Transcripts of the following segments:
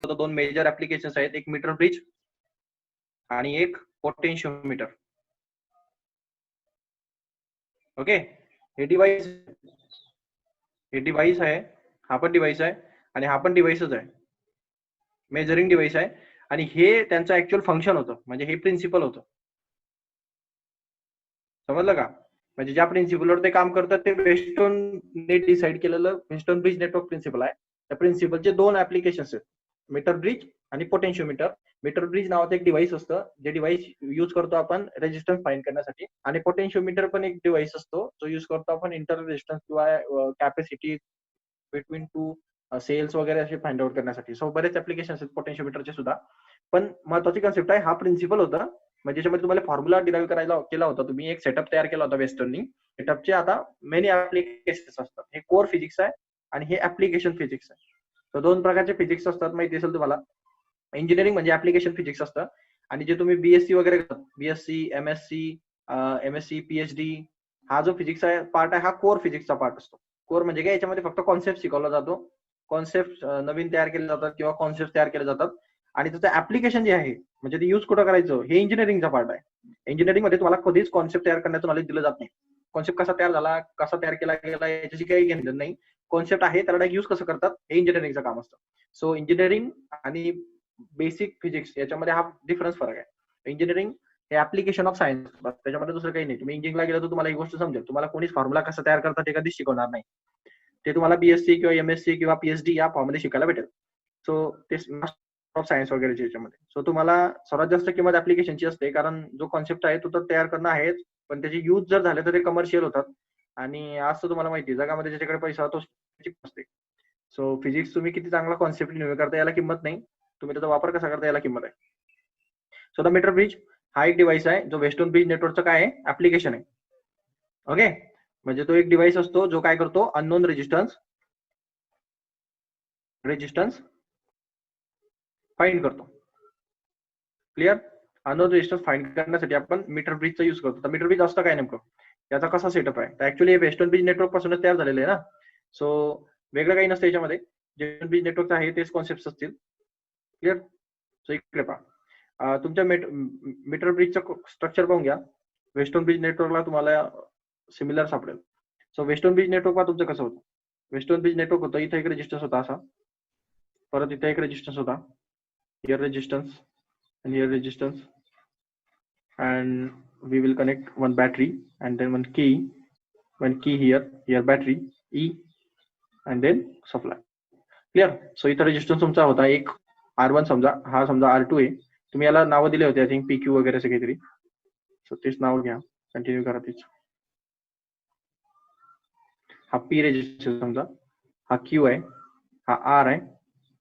फक्त दोन major applications आहेत, एक मीटर ब्रिज आणि एक पोटेन्शिओमीटर. ओके, हे डिव्हाइस आहे, हा पण डिव्हाइस आहे आणि हा पण डिव्हाइसच आहे, मेजरिंग डिव्हाइस आहे. आणि हे त्यांचं ऍक्च्युअल फंक्शन होतं, म्हणजे हे प्रिन्सिपल होतं. समजलं का? म्हणजे ज्या प्रिन्सिपलवर ते काम करतात ते वेस्टर्नने डिसाईड केलेलं वेस्टर्न ब्रिज नेटवर्क प्रिन्सिपल आहे. त्या प्रिन्सिपलचे दोन ऍप्लिकेशन्स आहेत, मीटर ब्रिज आणि पोटेन्शिओमीटर. मीटर ब्रिज नावाचं एक डिव्हाइस असतं, जे डिव्हाइस यूज करतो आपण रेजिस्टन्स फाइंड करण्यासाठी. आणि पोटेन्शिओमीटर पण एक डिव्हाइस असतो, जो यूज करतो आपण इंटर रेजिस्टन्स किंवा कॅपॅसिटी बिटवीन टू सेल्स वगैरे असे फाइंड आउट करण्यासाठी. सो बरेच ऍप्लिकेशन आहेत पोटेन्शिओमीटरचे सुद्धा. पण महत्वाची कन्सेप्ट आहे, हा प्रिन्सिपल होता म्हणजे ज्याच्यामध्ये तुम्हाला फॉर्म्युला डिराईव्ह करायला केला होता, तुम्ही एक सेटअप तयार केला होता वेस्टर्ननी. सेटअपचे आता मेनी ऍप्लिकेशन्स असतात. हे कोर फिजिक्स आहे आणि हे ऍप्लिकेशन फिजिक्स आहे. तर दोन प्रकारचे फिजिक्स असतात, माहिती असेल तुम्हाला. इंजिनिअरिंग म्हणजे ऍप्लिकेशन फिजिक्स असतं, आणि जे तुम्ही बीएससी वगैरे करतात, बीएससी, एमएससी, पीएचडी, हा जो फिजिक्स आहे पार्ट आहे, हा कोर फिजिक्सचा पार्ट असतो. कोर म्हणजे काय, याच्यामध्ये फक्त कॉन्सेप्ट शिकवला जातो, कॉन्सेप्ट नवीन तयार केले जातात किंवा कॉन्सेप्ट तयार केले जातात. आणि त्याचं ऍप्लिकेशन जे आहे, म्हणजे ते यूज कुठं करायचं, हे इंजिनिअरिंगचा पार्ट आहे. इंजिनिअरिंग मध्ये तुम्हाला कधीच कॉन्सेप्ट तयार करण्याचं नॉलेज दिलं जात नाही. कॉन्सेप्ट कसा तयार झाला, कसा तयार केला गेला, याच्याशी काही घेणं नाही. कॉन्सेप्ट आहे त्याला यूज कसं करतात, हे इंजिनिअरिंगचं काम असतं. सो इंजिनिअरिंग आणि बेसिक फिजिक्स याच्यामध्ये हा डिफरन्स फरक आहे. इंजिनिअरिंग हे ऍप्लिकेशन ऑफ सायन्स, त्याच्यामध्ये दुसरं काही नाही. तुम्ही इंजिनिअरिंगला गेलं तर तुम्हाला एक गोष्ट समजेल, तुम्हाला कोणीच फॉर्म्युला कसा तयार करतात ते कधीच शिकवणार नाही. ते तुम्हाला बीएससी किंवा एमएससी किंवा पीएचडी या फॉर्ममध्ये शिकायला भेटेल. सो ते ऑफ सायन्स वगैरेच्या याच्यामध्ये. सो तुम्हाला सर्वात जास्त किंमत ऍप्लिकेशनची असते, कारण जो कॉन्सेप्ट आहे तो तर तयार करणं आहेच, पण त्याचे यूज जर झाले तर ते कमर्शियल होतात. आणि आज तर तुम्हाला माहिती आहे, जगामध्ये ज्याच्याकडे पैसा होतो असते. सो फिजिक्स तुम्ही किती चांगला कॉन्सेप्ट निर्माण करता याला किंमत नाही, तुम्ही त्याचा वापर कसा करता याला किंमत आहे. सो द मीटर ब्रिज हा एक डिव्हाइस आहे, जो वेस्टर्न ब्रिज नेटवर्कचं काय आहे, ऍप्लिकेशन आहे. ओके, म्हणजे तो एक डिव्हाइस असतो जो काय करतो, अननोन रेजिस्टन्स फाइंड करतो. क्लिअर? अननोन रेजिस्टन्स फाइंड करण्यासाठी आपण मीटर ब्रिजचा यूज करतो. तर मीटर ब्रिज असतं काय नेमकं, याचा कसा सेटअप आहे, तर ऍक्च्युअली हे वेस्टर्न ब्रिज नेटवर्क पासूनच तयार झालेलं आहे ना. सो वेगळं काही नसतं याच्यामध्ये, जे ब्रिज नेटवर्क आहे तेच कॉन्सेप्ट असतील. क्लिअर? सो इकडे पहा, तुमच्या मीटर ब्रिजचं स्ट्रक्चर पाहून घ्या. वेस्टर्न ब्रिज नेटवर्कला तुम्हाला सिमिलर सापडेल. सो वेस्टर्न ब्रिज नेटवर्क तुमचं कसं होतं, वेस्टर्न ब्रिज नेटवर्क होतं, इथे एक रेजिस्टन्स होता असा, परत इथे एक रेजिस्टन्स होता, here resistance and here resistance, and we will connect one battery and then one key here battery E and then supply. Clear? So इथं रेजिस्टन्स तुमचा होता एक R1, समजा हा समजा R2 आहे. तुम्ही याला नाव दिले होते, आय थिंक PQ वगैरे असं काहीतरी. सो तेच नाव घ्या, कंटिन्यू करा तीच. हा P रेजिस्टन्स समजा, हा Q आहे, हा R आहे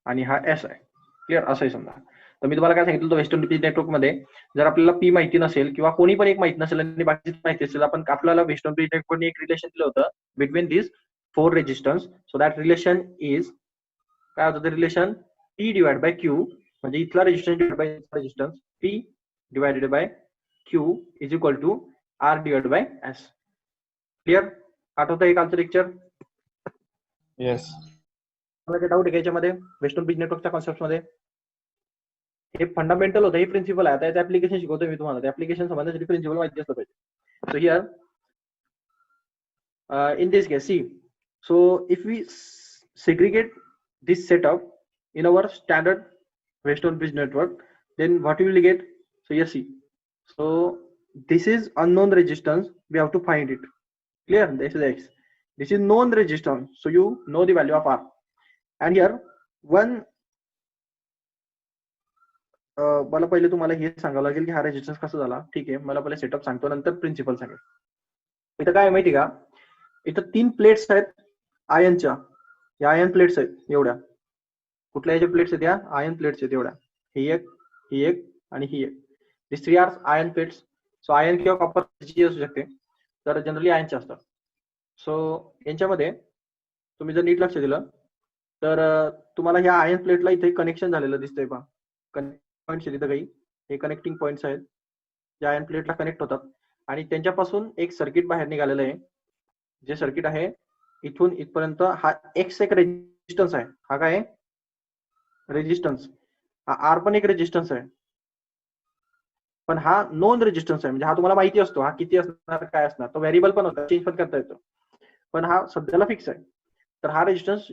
आणि हा S आहे. क्लिअर? असं आहे समजा. तर मी तुम्हाला काय सांगितलं होतं, वेस्टर्न ब्रिज नेटवर्क मध्ये जर आपल्याला पी माहिती नसेल किंवा कोणी पण एक माहिती नसेल आणि बाकीची माहिती असेल, आपण आपल्याला वेस्टर्न ब्रिज नेटवर्कने एक रिलेशन दिलं होतं between this 4 resistance. So that relation is काय होतं, relation P divide by Q, म्हणजे इथला resistance divide by resistance P divided by Q is equal to R divide by S. Clear? आठवतं हे कालचं लेक्चर? येस. मला डाऊट आहे याच्यामध्ये वेस्टर्न ब्रिज नेटवर्कच्या कॉन्सेप्ट मध्ये? हे फंडामेंटल होतं, हे प्रिन्सिपल आहे. आता याचं ऍप्लिकेशन शिकवतोय मी तुम्हाला, ते ऍप्लिकेशन समजण्यासाठी प्रिन्सिपल माहिती असलं पाहिजे. So here in this case, see, so if we segregate this setup in our standard Western bridge network, then what we will get? So here see, so this is unknown resistance, we have to find it. Clear? This is X, this is known resistance, so you know the value of R. And here one मला पहिले तुम्हाला हे सांगावं लागेल की हा resistance कसा झाला. ठीक आहे, मला पहिले सेटअप सांगतो, नंतर प्रिन्सिपल सांगेल. इथं काय माहिती का, इथं 3 प्लेट्स आहेत आयनच्या, या आयन प्लेट्स आहेत एवढ्या. कुठल्या याच्या प्लेट्स आहेत, या आयन प्लेट्स आहेत एवढ्या. ही एक आणि ही एक. This 3 are iron plates. So iron किंवा कॉपरची असू शकते, तर जनरली आयनचे असतात. सो यांच्यामध्ये तुम्ही जर नीट लक्ष दिलं तर तुम्हाला ह्या आयन प्लेटला इथे कनेक्शन झालेलं दिसतंय पहा. पॉईंट्स आहेत इथं काही, हे कनेक्टिंग पॉईंट्स आहेत, ज्या आयन प्लेटला कनेक्ट होतात. आणि त्यांच्यापासून एक सर्किट बाहेर निघालेलं आहे. जे सर्किट आहे इथून इथपर्यंत, हा एक्स एक रेजिस्टन्स आहे. हा काय आहे, रेजिस्टन्स, हा आर पण एक रेजिस्टन्स आहे, पण हा नॉन रेजिस्टन्स आहे. म्हणजे हा तुम्हाला माहिती असतो हा किती असणार काय असणार, तो व्हेरिएबल पण होता, चेंज पण करता येतो, पण हा सध्याला फिक्स आहे. तर हा रेजिस्टन्स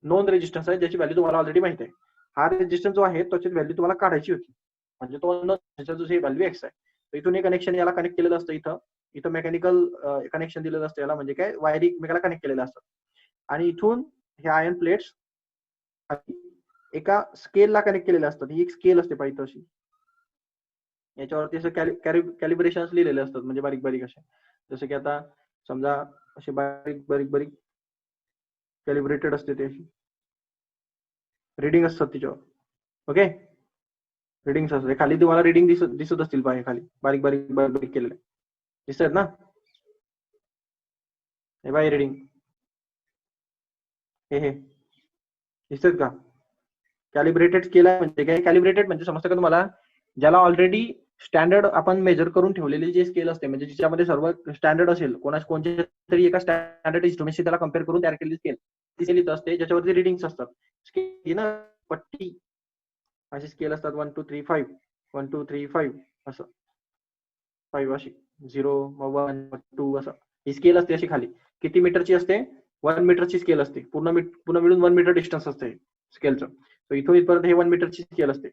नॉन रेजिस्टन्स आहे, ज्याची व्हॅल्यू तुम्हाला ऑलरेडी माहिती आहे. हा रेजिस्टन्स जो आहे त्याची व्हॅल्यू तुम्हाला काढायची होती, म्हणजे तो त्याची व्हॅल्यू एक्स आहे. तर इथून हे कनेक्शन याला कनेक्ट केलेलं असतं, इथं इथं मेकॅनिकल कनेक्शन दिलेलं असतं याला, म्हणजे काय वायर एकमेकाला कनेक्ट केलेलं असतं. आणि इथून हे आयर्न प्लेट्स एका स्केलला कनेक्ट केलेले असतात. ही एक स्केल असते पाहिजे अशी, याच्यावरती असं कॅलिब्रेशन लिहिलेले असतात, म्हणजे बारीक बारीक असे, जसं की आता समजा असे बारीक बारीक बारीक कॅलिब्रेटेड असते, ते अशी रिडिंग असतात तिच्यावर. ओके, रिडिंग्स असते खाली, तुम्हाला रिडिंग दिसत असतील पाहिजे खाली, बारीक बारीक बारीक बारीक केलेले दिसत आहेत ना, हे बाय रिडिंग, हे दिसतात का? कॅलिब्रेटेड स्केल आहे म्हणजे काय? कॅलिब्रेटेड म्हणजे समजतं का तुम्हाला, ज्याला ऑलरेडी स्टँडर्ड आपण मेजर करून ठेवलेली जे स्केल असते, म्हणजे जिच्यामध्ये सर्व स्टँडर्ड असेल, कोणत्या तरी एका स्टँडर्ड इन्स्ट्रुमेंटशी त्याला कम्पेअर करून तयार केलेली स्केल, ती स्केल इथं असते, ज्याच्यावरती रिडिंग्स असतात. स्केल ना पट्टी अशी स्केल असतात, 1 2 3 5 1 2 3 5 असं, 5 अशी 0 1 2 असं ही स्केल असते अशी खाली. किती मीटरची असते? 1 मीटरची स्केल असते, पूर्ण मिळून 1 मीटर डिस्टन्स असते स्केलचं. तर इथून इथपर्यंत हे 1 मीटरची स्केल असते.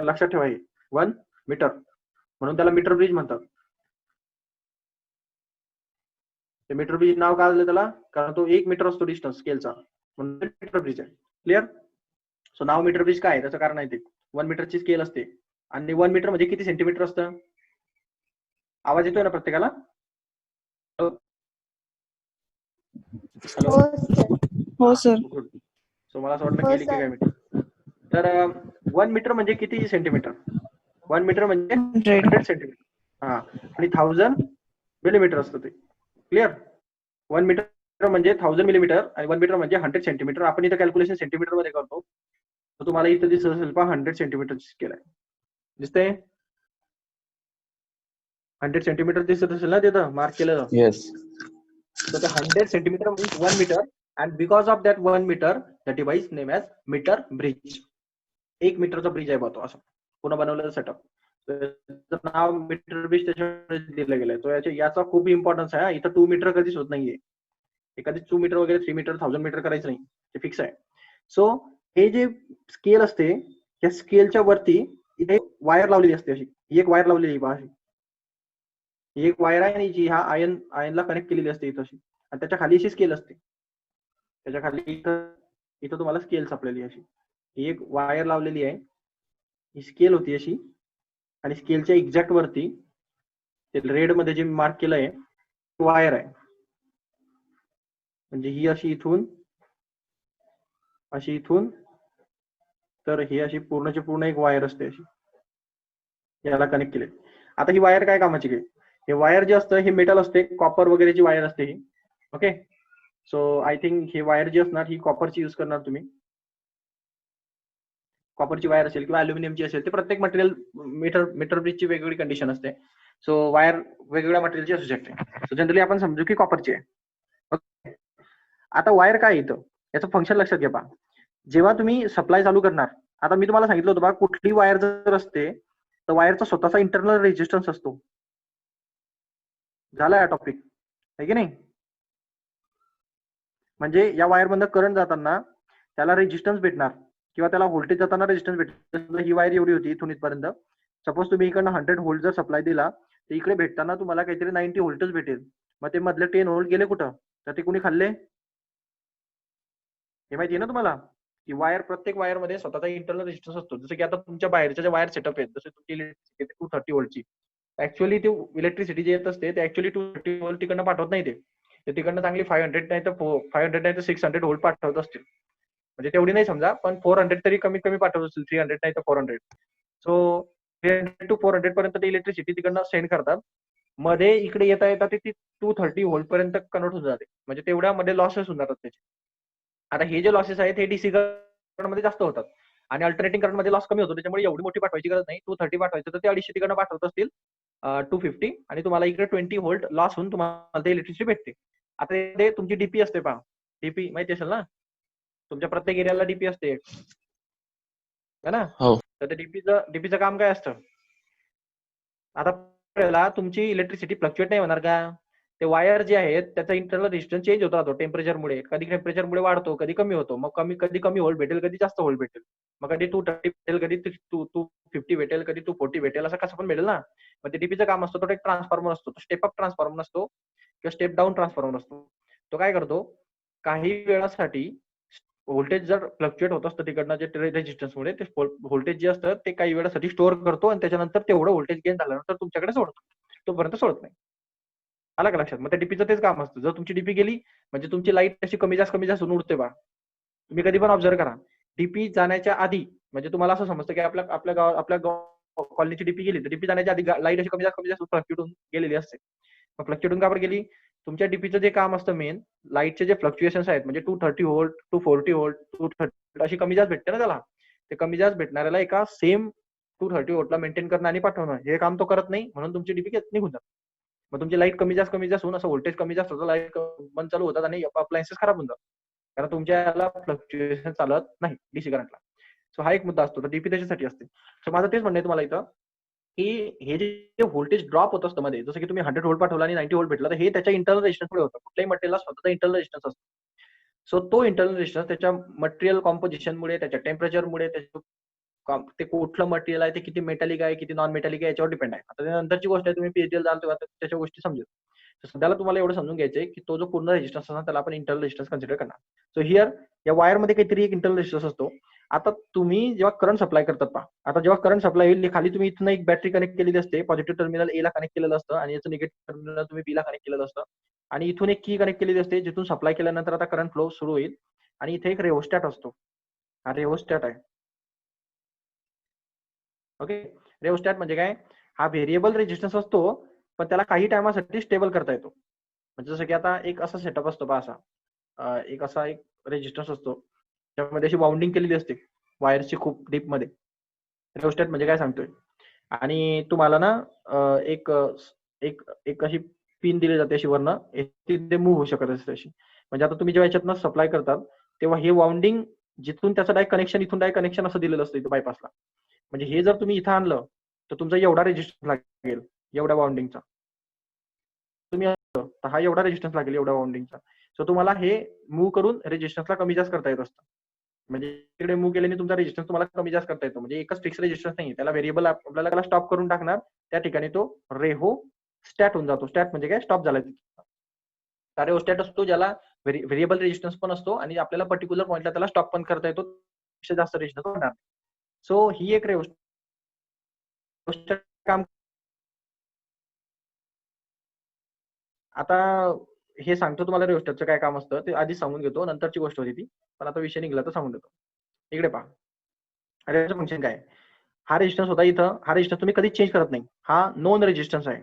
लक्षात ठेवा, हे 1 मीटर, म्हणून त्याला मीटर ब्रिज म्हणतात. ते मीटर ब्रिज नाव का आलं त्याला? कारण तो 1 मीटर असतो डिस्टन्स स्केलचा, म्हणून मीटर ब्रिज आहे. क्लिअर? सो नाव मीटर ब्रिज काय आहे त्याचं कारण आहे, ते 1 मीटरची स्केल असते. आणि 1 मीटर म्हणजे किती सेंटीमीटर असतं? आवाज येतोय ना प्रत्येकाला? हॅलो. हो सर. सो मला असं वाटलं हो केली की सर. काय मीटिंग. तर 1 मीटर म्हणजे किती सेंटीमीटर? 1 मीटर म्हणजे 100. 100 सेंटीमीटर. हा, आणि 1000 मिलीमीटर असतं ते. क्लिअर? 1 मीटर म्हणजे 1000 मिलीमीटर आणि 1 मीटर म्हणजे 100 सेंटीमीटर. आपण इथं कॅल्क्युलेशन सेंटीमीटर मध्ये करतो, तर तुम्हाला इथं दिसत असेल पहा 100 सेंटीमीटरची स्केल आहे, दिसते? 100 सेंटीमीटर दिसत असेल ना तिथं मार्क केलेलं? Yes. So the 100 centimeter means 1 meter, and because of that 1 meter, the device name as meter bridge. 1 मीटरचा ब्रिज आहे तो, असं पुन्हा बनवलेलं सेटअप. नाव मीटर ब्रिज त्याच्यामध्ये दिलं गेलंय. तो याचा खूप इम्पॉर्टन्स आहे. इथं 2 मीटर कधीच होत नाहीये, एखादी 2 मीटर वगैरे 3 मीटर 1000 मीटर करायचं नाही, ते फिक्स आहे. सो हे जे स्केल असते, त्या स्केलच्या वरती इथे वायर लावलेली असते, अशी एक वायर लावलेली पहा, अशी एक वायर आहे, आणि जी ह्या आयनला कनेक्ट केलेली असते इथं अशी, आणि त्याच्या खाली अशी स्केल असते. त्याच्या खाली इथं तुम्हाला स्केल सापडलेली अशी, ही एक वायर लावलेली आहे, ही स्केल होती अशी, आणि स्केलच्या एक्झॅक्ट वरती रेड मध्ये जे मार्क केलंय वायर आहे. म्हणजे ही अशी इथून तर ही अशी पूर्णची पूर्ण एक वायर असते अशी, याला कनेक्ट केले. आता ही वायर काय कामाची काय? हे वायर जे असतं हे मेटल असते, कॉपर वगैरेची वायर असते ही. ओके, सो आय थिंक ही वायर जी असणार ही कॉपरची यूज करणार तुम्ही. कॉपरची वायर असेल किंवा अल्युमिनियमची असेल, ते प्रत्येक मटेरियल मीटर ब्रिजची वेगवेगळी कंडिशन असते. सो वायर वेगवेगळ्या मटेरियलची असू शकते. सो जनरली आपण समजू की कॉपरची आहे. ओके, आता वायर काय येतं याचं फंक्शन लक्षात घ्या पहा. जेव्हा तुम्ही सप्लाय चालू करणार, आता मी तुम्हाला सांगितलं होतं बघा, कुठली वायर जर असते तर वायरचा स्वतःचा इंटरनल रेजिस्टन्स असतो. झाला या टॉपिक आहे की नाही? म्हणजे या वायर मधनं करंट जाताना त्याला रेजिस्टन्स भेटणार, किंवा त्याला व्होल्टेज जाताना रेजिस्टन्स भेटणार. ही वायर एवढी होती इथून इथपर्यंत. सपोज तुम्ही इकडनं 100 व्होल्ट जर सप्लाय दिला, तर इकडे भेटताना तुम्हाला काहीतरी 90 व्होल्टच भेटेल. मग ते मधले 10 व्होल्ट गेले कुठं? तर ते कुणी खाल्ले? हे माहिती आहे ना तुम्हाला, की वायर प्रत्येक वायर मध्ये स्वतःचा इंटरनल रेजिस्टन्स असतो. जसं की आता तुमच्या बाहेरच्या ज्या वायर सेटअप आहेत, जसे तुमची इलेक्ट्रिसिटी 230 व्होल्टची, ऍक्च्युअली ते इलेक्ट्रिसिटी जी येत असते ते ऍक्च्युअली 230 व्होल्ट तिकडनं पाठवत नाही. ते तिकडनं चांगली 500 नाही तर 600 व्होल्ट पाठवत असतील. म्हणजे तेवढी नाही समजा, पण 400 तरी कमीत कमी पाठवत असतील, 300 नाही तर 400. सो 300 to 400 पर्यंत ते इलेक्ट्रिसिटी तिकडनं सेंड करतात. मध्ये इकडे येता येता ते 230 व्होल्ट पर्यंत कन्वर्ट होऊन जाते. म्हणजे तेवढ्या मध्ये लॉसेस होऊन जातात त्याचे. आता हे जे लॉसेस आहेत हे डीसी करंट मध्ये जास्त होतात, आणि अल्टरनेटिंग करंट मध्ये लॉस कमी होतो. त्याच्यामुळे एवढी मोठी पाठवायची गरज नाही. 230 पाठवायचं तर ते 250 तिकडनं पाठवत असतील 250, आणि तुम्हाला इकडे 20 व्होल्ट लॉस होऊन तुम्हाला ते इलेक्ट्रिसिटी भेटते. आता ते तुमची डीपी असते पहा, डीपी माहिती असेल ना, तुमच्या प्रत्येक एरियाला डीपी असते एक. है ना? हो. तर ते डीपीचं काम काय असतं? आता वेळेला तुमची इलेक्ट्रिसिटी फ्लक्च्युएट नाही होणार का? ते वायर जे आहेत त्याचा इंटरनल रेजिस्टन्स चेंज होत राहतो टेम्परेचरमुळे. कधी टेम्परेचरमुळे वाढतो, कधी कमी होतो. मग कधी कमी व्होल्ट भेटेल, कधी जास्त व्होल्ट भेटेल. मग कधी 230 भेटेल, कधी 250 भेटेल, कधी 240 भेटेल, असं कसं पण भेटेल ना. मग ते डीपीचं काम असतं, तो एक ट्रान्सफॉर्मर असतो. तो स्टेप अप ट्रान्सफॉर्मर नसतो किंवा स्टेप डाऊन ट्रान्सफॉर्मर असतो. तो काय करतो, काही वेळासाठी व्होल्टेज जर फ्लक्च्युएट होत असतं तिकडनं जे रेजिस्टन्समुळे, ते व्होल्टेज जे असतं ते काही वेळासाठी स्टोअर करतो आणि त्याच्यानंतर तेवढं व्होल्टेज गेन झाल्यानंतर तुमच्याकडे सोडतो. तोपर्यंत सोडत नाही. आलं का लक्षात? मग त्या डीपीचं तेच काम असतं. जर तुमची डीपी गेली म्हणजे तुमची लाईट अशी कमी जास्त होऊन उडते बा. तुम्ही कधी पण ऑब्झर्व करा. डीपी जाण्याच्या आधी म्हणजे तुम्हाला असं समजतं की आपल्या कॉलनीची डीपी गेली, तर डीपी जाण्याच्या आधी लाईट अशी कमी जास्त फ्लक्च्युएट होऊन गेलेली असते. मग फ्लक्च्युएट होऊन का बरं गेली? तुमच्या डीपीचं जे काम असतं मेन, लाईटचे जे फ्लक्च्युएशन्स आहेत म्हणजे 230 व्होल्ट, 240 व्होल्ट, 230 अशी कमी जास्त भेटते ना त्याला. ते कमी जास्त भेटणाऱ्याला एका सेम 230 व्होल्टला मेंटेन करणं आणि पाठवणं हे काम तो करत नाही, म्हणून तुमची डीपी निघून जाते. मग तुमची लाईट कमी जास्त होऊन असं व्होल्टेज कमी जास्त होतं, लाईट बंद चालू होतात आणि अप्लायन्सेस खराब होऊन जातात. कारण तुमच्या याला फ्लक्च्युएशन चालत नाही डीसी करंटला. सो हा एक मुद्दा असतो. तर डीपी त्याच्यासाठी असते. सो माझं तेच म्हणणं आहे तुम्हाला इथं, की हे जे व्होल्टेज ड्रॉप होत असतं मध्ये, जसं की तुम्ही 100 व्होल्ट पाठवला आणि 90 व्होल्ट भेटला, तर हे त्याच्या इंटरनल रेजिस्टन्समुळे होतं. कुठल्याही मटेरियलला स्वतःचा इंटरनल रेजिस्टन्स असतो. सो तो इंटरनल रेजिस्टन्स त्याच्या मटेरियल कॉम्पोजिशनमुळे, त्याच्या टेम्परेचरमुळे, ते कुठलं मटेरियल आहे, ते किती मेटॅलिक आहे, किती नॉन मेटॅलिक आहे याच्यावर डिपेंड आहे. आता नंतरची गोष्ट आहे, तुम्ही पीएचडीला जाल तेव्हा त्याच्या गोष्टी समजेल. तर सध्याला तुम्हाला एवढं समजून घ्यायचंय की तो जो पूर्ण रेजिस्टन्स असतो त्याला आपण इंटरनल रेजिस्टन्स कन्सिडर करणार. सो हिअर या वायरमध्ये काहीतरी एक इंटरनल रेजिस्टन्स असतो. आता तुम्ही जेव्हा करंट सप्लाय करतात पहा, आता जेव्हा करंट सप्लाय होईल खाली तुम्ही इथून एक बॅटरी कनेक्ट केलेली असते, पॉझिटिव्ह टर्मिनल ए ला कनेक्ट केलेलं असतं आणि याचं निगेटिव्ह टर्मिनल तुम्ही बी ला कनेक्ट केलेलं असतं आणि इथून एक की कनेक्ट केलेली असते जिथून सप्लाय केल्यानंतर आता करंट फ्लो सुरू होईल आणि इथे एक रेओस्टॅट असतो. हा रेओस्टॅट आहे. ओके, रेओस्टॅट म्हणजे काय? हा व्हेरिएबल रेजिस्टन्स असतो, पण त्याला काही टायमासाठी स्टेबल करता येतो. म्हणजे जसं की आता एक असा सेटअप असतो पहा असा, एक असा एक रेजिस्टन्स असतो त्यामध्ये अशी बाउंडिंग केलेली असते वायरची खूप डीप मध्ये. रेओस्टॅट म्हणजे काय सांगतोय, आणि तुम्हाला ना एक एक एक अशी पिन दिली जाते अशी वरनं, ते मूव्ह होऊ शकत असते अशी. म्हणजे आता तुम्ही जेव्हा याच्यातनं सप्लाय करतात तेव्हा हे बाउंडिंग जिथून त्याचं डायरेक्ट कनेक्शन, इथून डायरेक्ट कनेक्शन असं दिलेलं असतं इथं बायपासला. म्हणजे हे जर तुम्ही इथं आणलं तर तुमचा एवढा रेजिस्टन्स लागेल, एवढ्या बाउंडिंगचा. तुम्ही तर हा एवढा रेजिस्टन्स लागेल एवढ्या बाउंडिंगचा. सो तुम्हाला हे मूव्ह करून रेजिस्टन्सला कमी जास्त करता येत असतं. म्हणजे इकडे मूव्ह केल्याने तुमचा रेजिस्टन्स तुम्हाला कमी जास्त करता येतो. म्हणजे एकच फिक्स रेजिस्टन्स नाही, त्याला व्हेरिएबल आपल्याला त्याला स्टॉप करून टाकणार, त्या ठिकाणी तो रेहो स्टॅट होऊन जातो. स्टॅट म्हणजे काय? स्टॉप झाला. रेओस्टॅट असतो ज्याला व्हेरिएबल रेजिस्टन्स पण असतो आणि आपल्याला पर्टिक्युलर पॉईंटला त्याला स्टॉप पण करता येतो, पेक्षा जास्त रेजिस्टन्स होणार. सो ही एक रेओस्टॅट काम. आता हे सांगतो तुम्हाला रेओस्टॅटचं काय काम असतं ते आधी सांगून घेतो, नंतरची गोष्ट होती ती, पण आता विषय निघाला तर सांगून देतो. इकडे पहा, रेओस्टॅटचं फंक्शन काय? हा रेजिस्टन्स होता इथं, हा रेजिस्टन्स तुम्ही कधीच चेंज करत नाही, हा नोन रेजिस्टन्स आहे.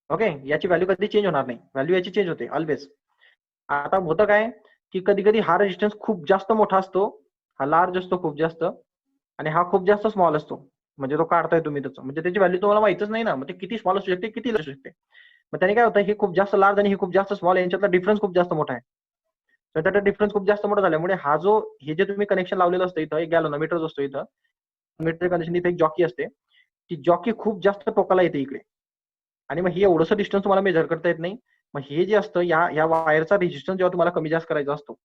ओके, याची व्हॅल्यू कधी चेंज होणार नाही, व्हॅल्यू याची चेंज होते ऑलवेज. आता होतं काय की कधी कधी हा रेजिस्टन्स खूप जास्त मोठा असतो, हा लार्ज असतो खूप जास्त, आणि हा खूप जास्त स्मॉल असतो. म्हणजे तो काढताय तुम्ही त्याचं, म्हणजे त्याची व्हॅल्यू तुम्हाला माहितच नाही ना, मग ते किती स्मॉल असू शकते, किती असू शकते. मग त्याने काय होतं, हे खूप जास्त लार्ज आणि हे खूप जास्त स्मॉल, यांच्यातला डिफरन्स खूप जास्त मोठा आहे. तर त्याचा डिफरन्स खूप जास्त मोठा झाल्यामुळे हा जो हे जे तुम्ही कनेक्शन लावलेलं असतं इथं, एक गॅलोनोमीटर असतो इथं, मीटर कनेक्शन, इथे एक जॉकी असते, ती जॉकी खूप जास्त टोकाला येते इकडे, आणि मग हे एवढंसं डिस्टन्स तुम्हाला मेजर करता येत नाही. मग हे जे असतं या वायरचा रेजिस्टन्स जेव्हा तुम्हाला कमी जास्त करायचा असतो,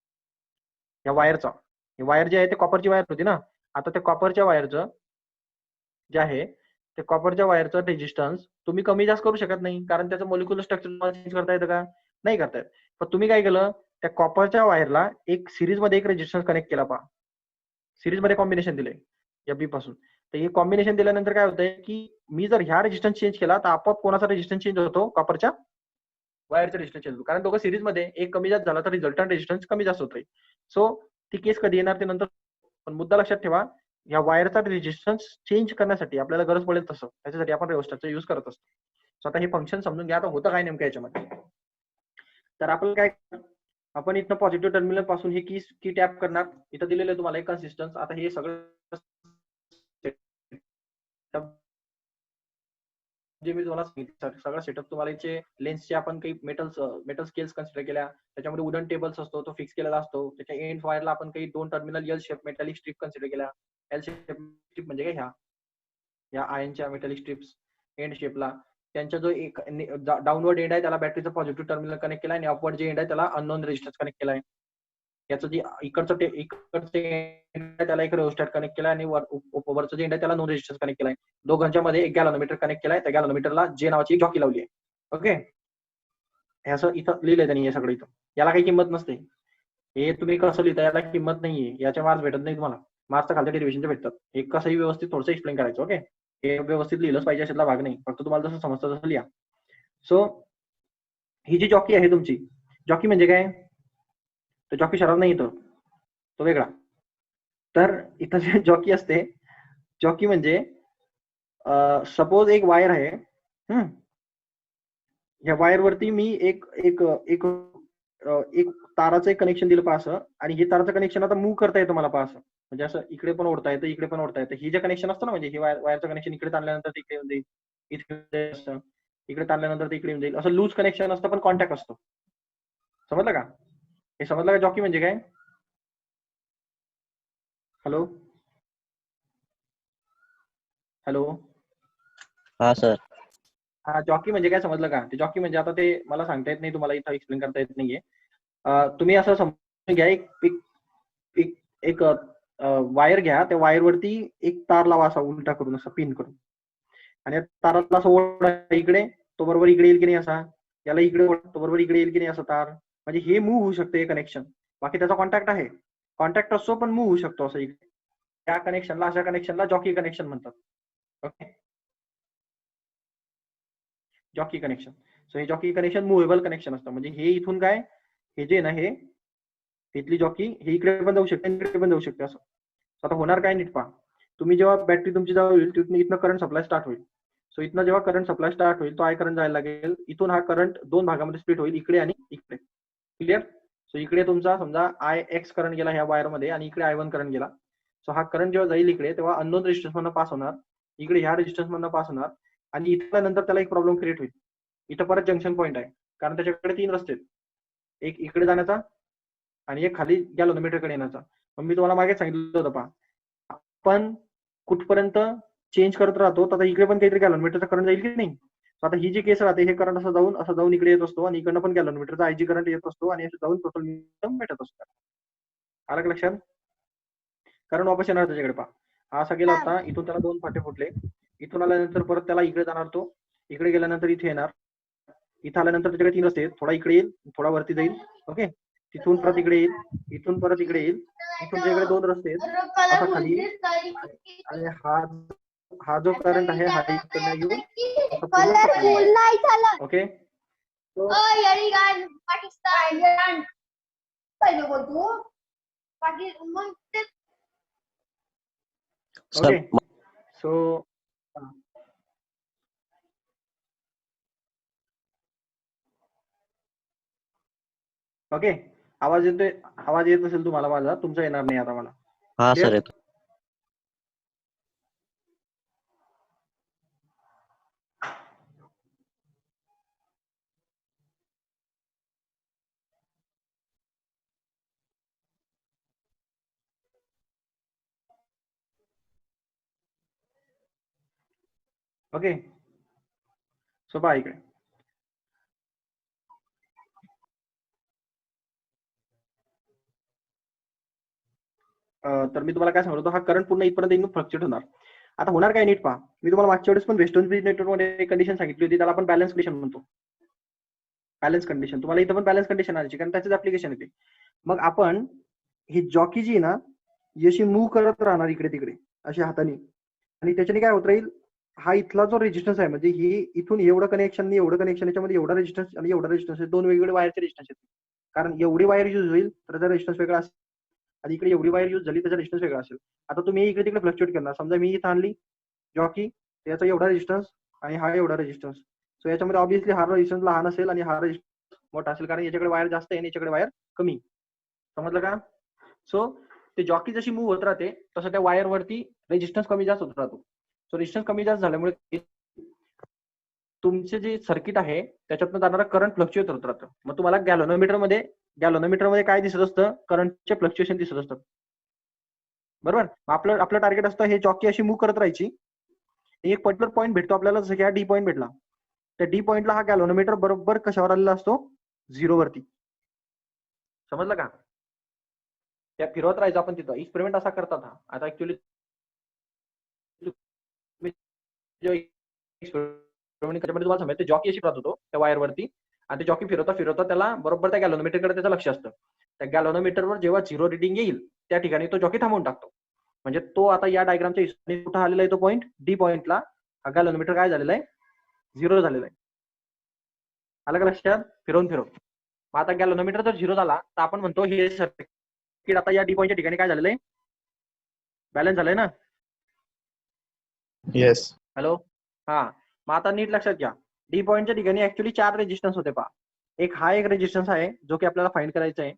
या वायरचा, हे वायर जे आहे ते कॉपरची वायर होती ना, आता त्या कॉपरच्या वायरचं जे आहे ते कॉपरच्या वायरचं रेजिस्टन्स तुम्ही कमी जास्त करू शकत नाही, कारण त्याचं मोलिक्युलर स्ट्रक्चर चेंज करता येतं का? नाही करता येत. पण तुम्ही काय केलं, त्या कॉपरच्या वायरला एक सिरीज मध्ये एक रेजिस्टन्स कनेक्ट केला पहा, सिरीज मध्ये कॉम्बिनेशन दिले या बी पासून. तर हे कॉम्बिनेशन दिल्यानंतर काय होतंय की मी जर ह्या रेजिस्टन्स चेंज केला तर आपोआप कोणाचा रेजिस्टन्स चेंज होतो? कॉपरच्या वायरचा रेजिस्टन्स चेंज होतो, कारण दोघं सिरीज मध्ये एक कमी जास्त झाला तर रिझल्टंट रेजिस्टन्स कमी जास्त होतोय. सो ती केस कधी येणार ते नंतर, पण मुद्दा लक्षात ठेवा, या वायरचा रेजिस्टन्स चेंज करण्यासाठी आपल्याला गरज पडेल तसं त्याच्यासाठी आपण रेओस्टॅटचा यूज करत असतो. सो आता हे फंक्शन समजून घ्या. आता होतं काय नेमकं याच्यामध्ये, तर आपण काय, आपण इथं पॉझिटिव्ह टर्मिनल पासून ही की टॅप करणार, इथं दिलेलं आहे तुम्हाला एक कन्सिस्टन्स. आता हे सगळं जे मी तुम्हाला सांगितलं सगळं सेटअप तुम्हाला इथे लेन्सचे आपण काही मेटल स्केल्स कन्सिडर केल्या, त्याच्यामध्ये वुडन टेबल्स असतो तो फिक्स केलेला असतो, त्याच्या एंड वायरला आपण काही 2 terminal L shape metallic strip consider केल्या. एल शेप स्ट्रिप म्हणजे काय ह्या आयनच्या मेटॅलिक स्ट्रिप्स एंड शेपला त्यांचा जो एक डाऊनवर्ड एंड आहे त्याला बॅटरीचा पॉझिटिव्ह टर्मिनल कनेक्ट केलाय आणि अपवर्ड जे एंड आहे त्याला अननोन रेजिस्टन्स कनेक्ट केलाय. याचं जे इकडचं एंड आहे त्याला एक रेओस्टॅट कनेक्ट केलाय आणि वरचं जे एंड आहे त्याला नोन रेजिस्टन्स कनेक्ट केलाय. दोघांच्या मध्ये एक गॅलोमीटर कनेक्ट केलाय, त्या गॅलोमीटरला जे नावाची जॉकी लावली आहे. ओके, हे असं इथं लिहिलंय त्यांनी हे सगळं इथं. याला काही किंमत नसते. हे तुम्ही कसं लिहिता याला किंमत नाहीये, याच्या मार्क्स भेटत नाही तुम्हाला. मार्क्स खालच्या डेरिव्हेशनचे भेटतात. हे कसंही व्यवस्थित थोडंसं एक्सप्लेन करायचं. ओके, हे व्यवस्थित लिहिलंच पाहिजे अशातला भाग नाही, फक्त तुम्हाला जसं समजतं तसं लिहा. सो ही जी जॉकी आहे तुमची, जॉकी म्हणजे काय, तर जॉकी शराब नाही इथं, तो वेगळा. तर इथं जे जॉकी असते, जॉकी म्हणजे सपोज एक वायर आहे. ह्या वायर वरती मी एक एक एक एक ताराचं एक कनेक्शन दिलं पहा असं, आणि हे ताराचं कनेक्शन आता मूव्ह करता येतं मला पहा असं, म्हणजे असं इकडे पण ओढता येतं, इकडे पण ओढता येतं. ही जे कनेक्शन असतं ना, म्हणजे हे वायरचं कनेक्शन इकडे ताणल्यानंतर ते इकडे येऊन जाईल, इकडे असतं, इकडे ताणल्यानंतर ते इकडे येऊन जाईल, असं लूज कनेक्शन असतं पण कॉन्टॅक्ट असतो. समजलं का? हे समजलं का जॉकी म्हणजे काय? हॅलो हॅलो हा सर. हा, जॉकी म्हणजे काय समजलं का? ते जॉकी म्हणजे आता ते मला सांगता येत नाही, तुम्हाला इथं एक्सप्लेन करता येत नाहीये. तुम्ही असं समजून घ्या, एक वायर घ्या, त्या वायरवरती एक तार लावा असा उलटा करून, असा पिन करून, आणि ताराला असं ओढा इकडे, तो बरोबर इकडे येईल की नाही असा, याला इकडे ओढा, तो बरोबर इकडे येईल की नाही असं तार, म्हणजे हे मूव्ह होऊ शकते हे कनेक्शन. बाकी त्याचा कॉन्टॅक्ट आहे, कॉन्टॅक्ट असतो पण मूव्ह होऊ शकतो असं इकडे. त्या कनेक्शनला, अशा कनेक्शनला जॉकी कनेक्शन म्हणतात. Okay, jockey connection. सो हे जॉकी कनेक्शन मुव्हेबल कनेक्शन असतं. म्हणजे हे इथून काय, हे जे ना, हे इथली जॉकी हे इकडे पण जाऊ शकते, इकडे पण जाऊ शकते असं. आता होणार काय नीट पहा. तुम्ही जेव्हा बॅटरी तुमची जवळ होईल, तिथून इथनं करंट सप्लाय स्टार्ट होईल. सो इथनं जेव्हा करंट सप्लाय स्टार्ट होईल, तो आय करंट जायला लागेल. इथून हा करंट 2 भागामध्ये स्प्लिट होईल, इकडे आणि इकडे. क्लिअर? सो इकडे तुमचा समजा IX करंट गेला ह्या वायर मध्ये, आणि इकडे I1 करंट गेला. सो हा करंट जेव्हा जाईल इकडे, तेव्हा अननोन रेजिस्टन्स मधनं पास होणार, इकडे ह्या रेजिस्टन्स मधनं पास होणार, आणि इथल्या नंतर त्याला एक प्रॉब्लेम क्रिएट होईल. इथं परत जंक्शन पॉईंट आहे, कारण त्याच्याकडे 3 रस्ते आहेत, एक इकडे जाण्याचा आणि एक खाली गॅलोमीटरकडे येण्याचा. मग मी तुम्हाला मागे सांगितलं होतं पहा, आपण कुठपर्यंत चेंज करत राहतो, तर आता इकडे पण काहीतरी गॅलोमीटरचा करंट जाईल की नाही. आता ही जी केस राहते, हे करंट असं जाऊन इकडे येत असतो, आणि इकडनं पण गॅलोमीटरचा IG करंट येत असतो, आणि असं जाऊन टोटल भेटत असतो. आलं का लक्षात? कारण वापस येणार त्याच्याकडे पहा, हा असा गेला होता, इथून त्याला 2 फाटे फुटले, इथून आल्यानंतर परत त्याला इकडे जाणार, तो इकडे गेल्यानंतर इथे येणार, इथं आल्यानंतर त्याच्याकडे 3 रस्ते आहेत, थोडा इकडे येईल, थोडा वरती जाईल. ओके, तिथून परत इकडे येईल, इथून परत इकडे येईल, इथून त्याच्याकडे 2 रस्ते आहेत, असा खाली येईल, आणि हा जो करंट आहे हा इकडनं येऊन असं पूर्ण supply होईल. Okay, sir okay. So okay, आवाज येतोय? आवाज येत असेल तुम्हाला माझा, तुमचा येणार नाही आता मला. हा Clear? सर, येतो. ओके, सो पहा इकडे, तर मी तुम्हाला काय सांगतो, हा करंट पूर्ण इथपर्यंत येऊन फ्लक्च्युएट होणार. आता होणार काय नीट पहा. मी तुम्हाला मागच्या वेळेस पण वेस्टर्न ब्रिज नेटवर्क मध्ये कंडिशन सांगितली होती, त्याला आपण बॅलन्स कंडिशन म्हणतो. बॅलन्स कंडिशन, तुम्हाला इथं पण बॅलन्स कंडिशन आणायची, कारण त्याचेच ऍप्लिकेशन येते. मग आपण ही जॉकी जी ना, अशी मूव्ह करत राहणार इकडे तिकडे अशी हाताने, आणि त्याच्याने काय होत राहील, हा इथला जो रेजिस्टन्स आहे, म्हणजे ही इथून एवढं कनेक्शन याच्यामध्ये एवढा रेजिस्टन्स आणि एवढा रेजिस्टन्स, 2 वेगवेगळे वायरचे रेजिस्टन्स आहेत. कारण एवढी वायर यूज होईल तर त्याचा रेजिस्टन्स वेगळा असेल, आणि इकडे एवढी वायर यूज झाली त्याचा रेजिस्टन्स वेगळा असेल. आता तुम्ही इकडे तिकडे फ्लक्च्युएट करणार, समजा मी इथं आणली जॉकी, त्याचा एवढा रेजिस्टन्स आणि हा एवढा रेजिस्टन्स. सो याच्यामध्ये ऑब्व्हियसली हा रेजिस्टन्स लहान असेल आणि हा रेजिस्टन्स मोठा असेल, कारण याच्याकडे वायर जास्त आहे आणि याच्याकडे वायर कमी. समजलं का? सो ते जॉकी जशी मूव्ह होत राहते, तसं त्या वायर वरती रेजिस्टन्स कमी जास्त होत राहतो. सो रेजिस्टन्स कमी जास्त झाल्यामुळे तुमचे जे सर्किट आहे त्याच्यातनं जाणारा करंट फ्लक्च्युएट होत राहतं. मग तुम्हाला गॅलोनोमीटर मध्ये काय दिसत असतं? करंटचे फ्लक्च्युएशन दिसत असतं. बरोबर. आपलं टार्गेट असतं हे जॉकी अशी मूव्ह करत राहायची. एक पर्टिक्युलर पॉईंट भेटतो आपल्याला, जसं की हा डी पॉईंट भेटला. त्या डी पॉईंटला हा गॅलोनोमीटर बरोबर कशावर आलेला असतो? 0 वरती. समजलं का? त्या फिरवत राहायचं आपण तिथं. एक्सपेरिमेंट असा करतात हा. आता ऍक्च्युली तुम्हाला समजेल, ते जॉकी अशी फिरत होतो त्या वायरवरती आणि ते जॉकी फिरवता त्याला बरोबर त्या गॅलोनोमीटरकडे त्याचं लक्ष असतं. त्या गॅलोनोमीटरवर जेव्हा 0 रिडिंग येईल त्या ठिकाणी तो जॉकी थांबवून टाकतो. म्हणजे तो आता या डायग्रामच्या हिशोबाने कुठं आलेला आहे तो पॉईंट? डी पॉईंटला हा गॅलोनोमीटर काय झालेला आहे? 0 झालेला आहे. आलं का लक्षात? फिरवून मग आता गॅलोनोमीटर जर 0 झाला तर आपण म्हणतो हे सर्किट आता या डी पॉईंटच्या ठिकाणी काय झालेलं आहे? बॅलन्स झालंय ना? Yes. हॅलो. हा. मग आता नीट लक्षात घ्या, डी पॉईंटच्या ठिकाणी ऍक्च्युली 4 रेजिस्टन्स होते पहा. एक रेजिस्टन्स आहे जो की आपल्याला फाइंड करायचा आहे.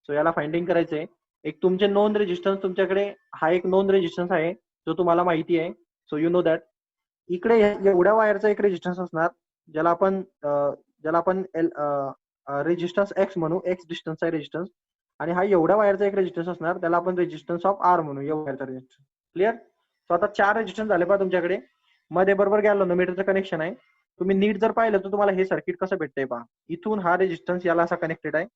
सो याला फाइंडिंग करायचंय. एक तुमचे नोन रेजिस्टन्स, तुमच्याकडे हा एक नोन रेजिस्टन्स आहे जो तुम्हाला माहिती आहे. So you know that. इकडे एवढ्या वायरचा एक रेजिस्टन्स असणार ज्याला आपण रेजिस्टन्स एक्स म्हणू, एक्स डिस्टन्स आहे रेजिस्टन्स. आणि हा एवढ्या वायरचा एक रेजिस्टन्स असणार त्याला आपण रेजिस्टन्स ऑफ आर म्हणू, या वायरचा रेजिस्टन्स. क्लिअर? सो आता 4 रेजिस्टन्स झाले पहा तुमच्याकडे. मध्ये बरोबर गॅलोनोमीटरचं कनेक्शन आहे. तुम्ही नीट जर पाहिलं तर तुम्हाला हे सर्किट कसं भेटतंय पहा. इथून हा रेजिस्टन्स याला असा कनेक्टेड आहे.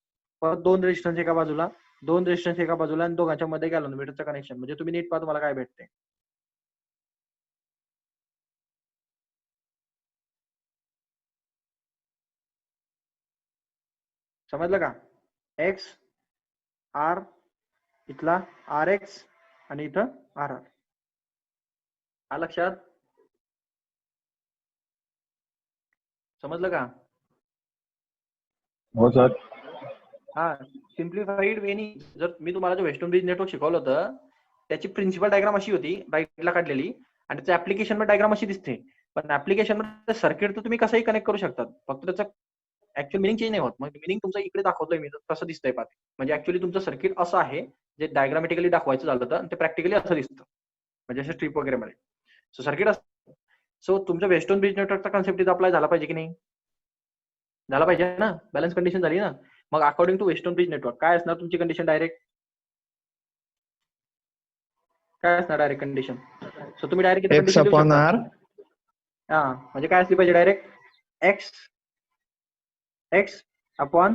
परत 2 रेजिस्टन्स एका बाजूला, 2 रेजिस्टन्स एका बाजूला आणि दोघांच्या मध्ये गॅलोनोमीटरचं कनेक्शन. म्हणजे तुम्ही नीट पहा तुम्हाला काय भेटते. समजलं का? एक्स आर, इथला आर एक्स आणि इथं आर आर. हा लक्षात? समजलं का? हो सर. हा. सिम्प्लिफाईड वेनी जर मी तुम्हाला जो वेस्टर्न ब्रिज नेटवर्क शिकवलं होतं त्याची प्रिन्सिपल डायग्राम अशी होती राईटला काढलेली आणि त्याच्या ऍप्लिकेशन मध्ये डायग्राम अशी दिसते. पण ऍप्लिकेशन मध्ये सर्किट तर तुम्ही कसंही कनेक्ट करू शकतात, फक्त त्याचं ऍक्च्युअल मिनिंग चेंज नाही होत. मग मिनिंग तुमचं इकडे दाखवतोय मी, तसं दिसतंय पाहते. म्हणजे ऍक्च्युअली तुमचं सर्किट असं आहे जे डायग्रामेटिकली दाखवायचं झालं तर ते प्रॅक्टिकली असं दिसतं, म्हणजे असं स्ट्रीप वगैरे मध्ये. सो सर्किट असं. सो तुमचं वेस्टर्न ब्रिज नेटवर्कचा कन्सेप्ट इथं अप्लाय झाला पाहिजे की नाही? झाला पाहिजे ना? बॅलन्स कंडिशन झाली ना? मग according to Wheatstone bridge network काय असणार तुमची कंडिशन डायरेक्ट? काय असणार डायरेक्ट कंडिशन? सो तुम्ही डायरेक्ट X कंडिशन लिहू upon शकता. R. हा. म्हणजे काय असली पाहिजे direct? X upon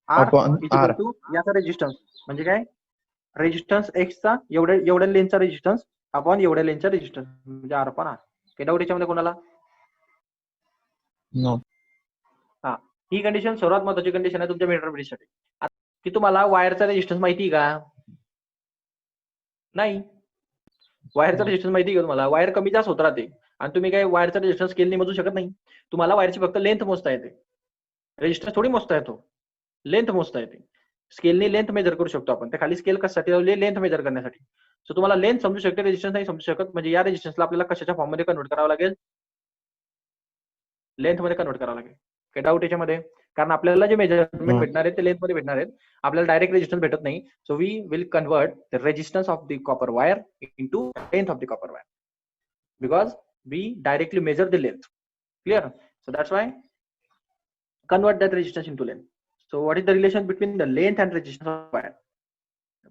R Upon equal R. टू याचा रेजिस्टन्स. म्हणजे काय? रेजिस्टन्स एक्सचा एवढ्या लेनचा रेजिस्टन्स अपॉन एवढ्या लेनचा रेजिस्टन्स, म्हणजे आर अपॉन आर. काही डाऊट याच्यामध्ये कोणाला? No. हा. ही कंडिशन सर्वात महत्वाची कंडिशन आहे तुमच्या मीटर ब्रिजसाठी. की तुम्हाला वायरचा रेजिस्टन्स माहिती का? नाही. वायरचा रेजिस्टन्स माहिती का तुम्हाला? वायर कमी जास्त होत राहते आणि तुम्ही काय वायरचा रेजिस्टन्स स्केलने मोजू शकत नाही. तुम्हाला वायरची फक्त लेंथ मोजता येते, रेजिस्टन्स थोडी मोजता येतो. लेंथ मोजता येते. स्केलने लेंथ मेजर करू शकतो आपण. त्या खाली स्केल कशासाठी लावली? लेंथ मेजर करण्यासाठी. सो तुम्हाला लेंथ समजू शकते, रेजिस्टन्स नाही समजू शकत. म्हणजे या रेजिस्टन्सला आपल्याला कशाच्या फॉर्म मध्ये कन्वर्ट करावं लागेल? लेंथ मध्ये कन्वर्ट करावं लागेल. काही डाऊट याच्यामध्ये? कारण आपल्याला जे मेजरमेंट भेटणार आहे ते लेंथ मध्ये भेटणार आहेत. आपल्याला डायरेक्ट रेजिस्टन्स भेटत नाही. So we will convert the resistance of the copper wire into length of the copper wire because we directly measure the length. Clear? So that's why convert that resistance into length. So what is the relation between the length and resistance of wire?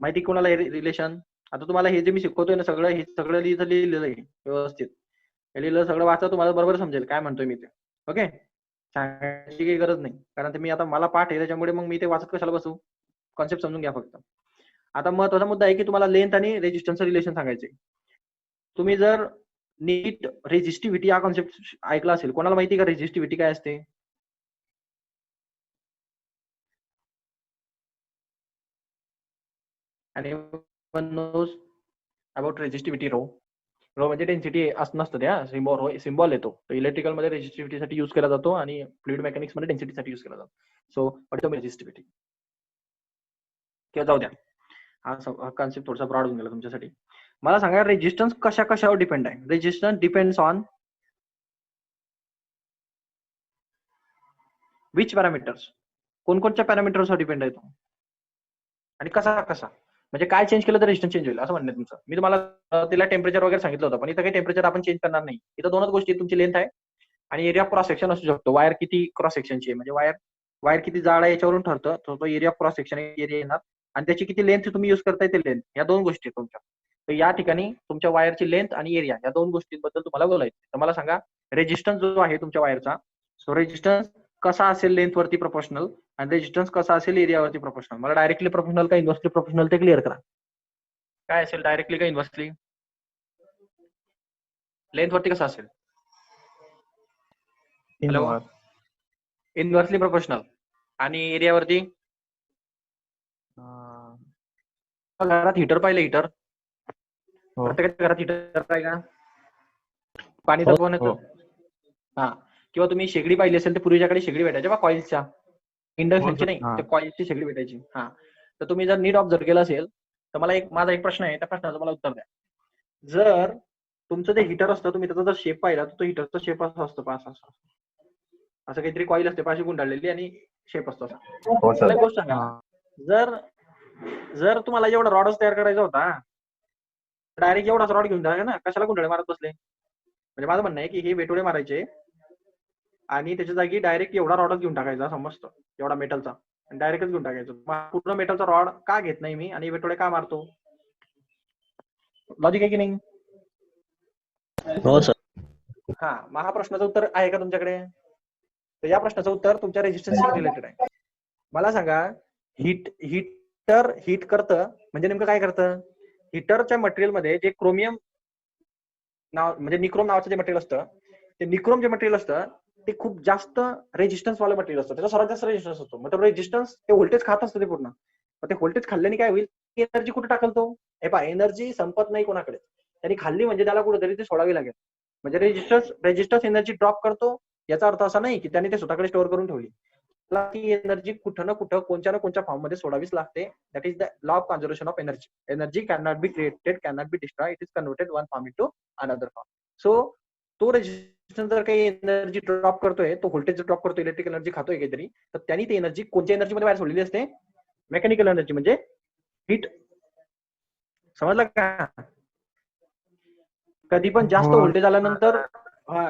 माहिती कोणाला हे relation? आता तुम्हाला हे जे मी शिकवतोय ना सगळं, हे सगळं लिहिलेलं आहे व्यवस्थित. हे लिहिलेलं सगळं वाचा, तुम्हाला बरोबर समजेल काय म्हणतोय मी ते. ओके. सांगायची काही गरज नाही, कारण ते मी आता मला पाठ आहे त्याच्यामुळे मग मी ते वाचत कशाला बसू. कॉन्सेप्ट समजून घ्या फक्त. आता महत्वाचा मुद्दा आहे की तुम्हाला लेंथ आणि रेजिस्टन्सचं रिलेशन सांगायचे. तुम्ही जर नीट रेजिस्टिव्हिटी हा कॉन्सेप्ट ऐकला असेल, कोणाला माहिती का रेजिस्टिव्हिटी काय असते? आणि knows about resistivity rho. Rho म्हणजे डेन्सिटी असं नसतं, त्या सिम्बॉल येतो. इलेक्ट्रिकल मध्ये रेजिस्टिव्हिटीसाठी यूज केला जातो आणि फ्लुइड मेकॅनिक्स मध्ये डेन्सिटीसाठी यूज केला जातो. So what is resistivity? किंवा जाऊ द्या, हा कॉन्सेप्ट थोडासा ब्रॉड होऊन गेला तुमच्यासाठी. मला सांगा रेजिस्टन्स कशावर डिपेंड आहे? Resistance depends on which parameters? कोणकोणत्या पॅरामीटर्सवर डिपेंड आहे तो? आणि कसा म्हणजे काय चेंज केलं तर रेजिस्टन्स चेंज होईल असं म्हणणं आहे तुमचं. मी तुम्हाला तिला टेम्परेचर वगैरे सांगितलं होतं, पण इथं काही टेम्परेचर आपण चेंज करणार नाही. इथं दोनच गोष्टी, तुमची लेंथ आहे आणि एरिया क्रॉस सेक्शन असू शकतो. वायर किती क्रॉस सेक्शनची आहे म्हणजे वायर किती जाड आहे याच्यावरून ठरतं. तो एरिया क्रॉस सेक्शन एरिया येणार आणि त्याची किती लेंथ तुम्ही युज करताय ते लेंथ, या दोन गोष्टी आहेत तुमच्या. तर या ठिकाणी तुमच्या वायरची लेंथ आणि एरिया या दोन गोष्टींबद्दल तुम्हाला बोलायचं. तर मला सांगा रेजिस्टन्स जो आहे तुमच्या वायरचा, सो रेजिस्टन्स कसा असेल लेंथ वरती प्रोपोर्शनल आणि रेजिस्टन्स कसा असेल एरियावरती प्रोपोर्शनल. मला डायरेक्टली प्रोपोर्शनल का इन्व्हर्सली प्रोपोर्शनल ते क्लिअर करा. काय असेल डायरेक्टली का इन्व्हर्सली? लेंथ वरती कसं असेल? Hello, Inverse. Inversely proportional. आणि एरियावरती अं, घरात हिटर पाहिले, हिटर हो प्रत्येकाच्या घरात हिटर आहे का? पाणी हो, तापवून हो येतं. हा, किंवा तुम्ही शेगडी पाहिली असेल तर पूर्वीच्याकडे शेगडी भेटायच्या बा कॉइल्सच्या, हो इंडक्शनची सर नाही, हा ते कॉइल्सची शेगडी भेटायची. हा, तर तुम्ही जर नीट ऑब्झर्व केलं असेल तर माझा एक प्रश्न आहे, त्या प्रश्नाचं मला उत्तर द्या. जर तुमचं जे हिटर असतं तुम्ही त्याचा जर शेप पाहिला तर तो हिटरचा शेप असा असतो, असं काहीतरी कॉईल असते पाशी गुंडाळलेली आणि शेप असतो असा. हो मला सर एक गोष्ट सांगा, हा जर जर तुम्हाला एवढा रॉडच तयार करायचा होता, डायरेक्ट एवढाच रॉड घेऊन जा ना, कशाला गुंडाळे मारत बसले? म्हणजे माझं म्हणणं आहे की हे वेटोळे मारायचे आणि त्याच्या जागी डायरेक्ट एवढा रॉडच घेऊन टाकायचा, समजतं, एवढा मेटलचा, आणि डायरेक्टच घेऊन टाकायचं. पूर्ण मेटलचा रॉड का घेत नाही मी आणि वेटोळे का मारतो? लॉजिक आहे की नाही? हो सर. हा, मग हा प्रश्नाचं उत्तर आहे का तुमच्याकडे? तर या प्रश्नाचं उत्तर तुमच्या रेजिस्टन्सशी रिलेटेड आहे. मला सांगा, हिटर हीट करतं म्हणजे नेमकं काय करतं? हिटरच्या मटेरियलमध्ये जे क्रोमियम नाव म्हणजे निक्रोम नावाचं जे मटेरियल असतं, ते निक्रोम जे मटेरियल असतं ते खूप जास्त रेजिस्टन्स वालं मटेरियल असतं, त्याचा सर्वात जास्त रेजिस्टन्स असतो. मतलब रेजिस्टन्स ते व्होल्टेज खात असतं ते पूर्ण. मग ते व्होल्टेज खाल्ल्याने काय होईल? एनर्जी कुठे टाकल तो? हे पहा, एनर्जी संपत नाही कोणाकडे, त्यांनी खाल्ली म्हणजे त्याला कुठेतरी ते सोडावी लागेल. म्हणजे रेजिस्टन्स एनर्जी ड्रॉप करतो, याचा अर्थ असा नाही की त्यांनी ते स्वतःकडे स्टोअर करून ठेवली. त्याला ती एनर्जी कुठं ना कुठं कोणत्या ना कोणत्या फॉर्म मध्ये सोडावीच लागते. That is the law of conservation of energy. Energy can not be created, can not be destroy, it is converted one form into another form. So तो रेजिस्टन्स जर काही एनर्जी ड्रॉप करतोय, तो व्होल्टेज ड्रॉप करतोय, electrical energy खातोय काहीतरी, तर त्यांनी ती एनर्जी कोणत्या एनर्जी मध्ये बाहेर सोडलेली असते? मेकॅनिकल एनर्जी म्हणजे हीट. समजलं का? कधी पण जास्त हो व्होल्टेज आल्यानंतर,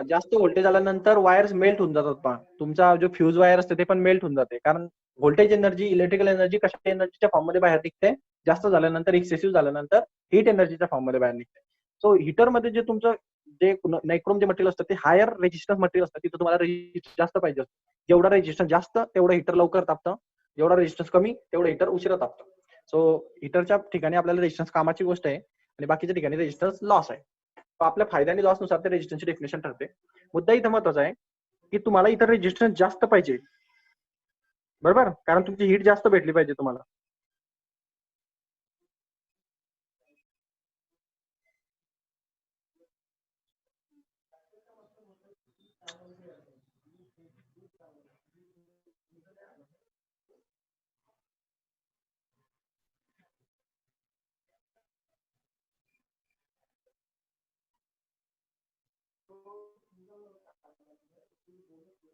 जास्त व्होल्टेज आल्यानंतर वायर्स मेल्ट होऊन जातात. पहा, तुमचा जो फ्यूज वायर असते ते पण मेल्ट होऊन जाते, कारण व्होल्टेज एनर्जी, इलेक्ट्रिकल एनर्जी कशा एनर्जीच्या फॉर्म मध्ये बाहेर निघते? जास्त झाल्यानंतर, एक्सेसिव्ह झाल्यानंतर हीट एनर्जीच्या फॉर्म मध्ये बाहेर निघते. सो हीटर मध्ये जे तुमचं जे नायक्रोम जे मटेरियल असतं ते हायर रेजिस्टन्स मटेरियल असतं, तिथं तुम्हाला रेजिस्टन्स जास्त पाहिजे असतं. जेवढा रेजिस्टन्स जास्त तेवढं हीटर लवकर तापतं, जेवढा रेजिस्टन्स कमी तेवढं हीटर उशिरा तापतं. सो हीटरच्या ठिकाणी आपल्याला रेजिस्टन्स कामाची गोष्ट आहे आणि बाकीच्या ठिकाणी रेजिस्टन्स लॉस आहे. आपल्या फायदा आणि लॉस नुसार ते रेजिस्टन्सची डेफिनेशन ठरते. मुद्दा इथं महत्वाचा आहे की तुम्हाला इथं रेजिस्टन्स जास्त पाहिजे, बरोबर, कारण तुमची हीट जास्त भेटली पाहिजे तुम्हाला.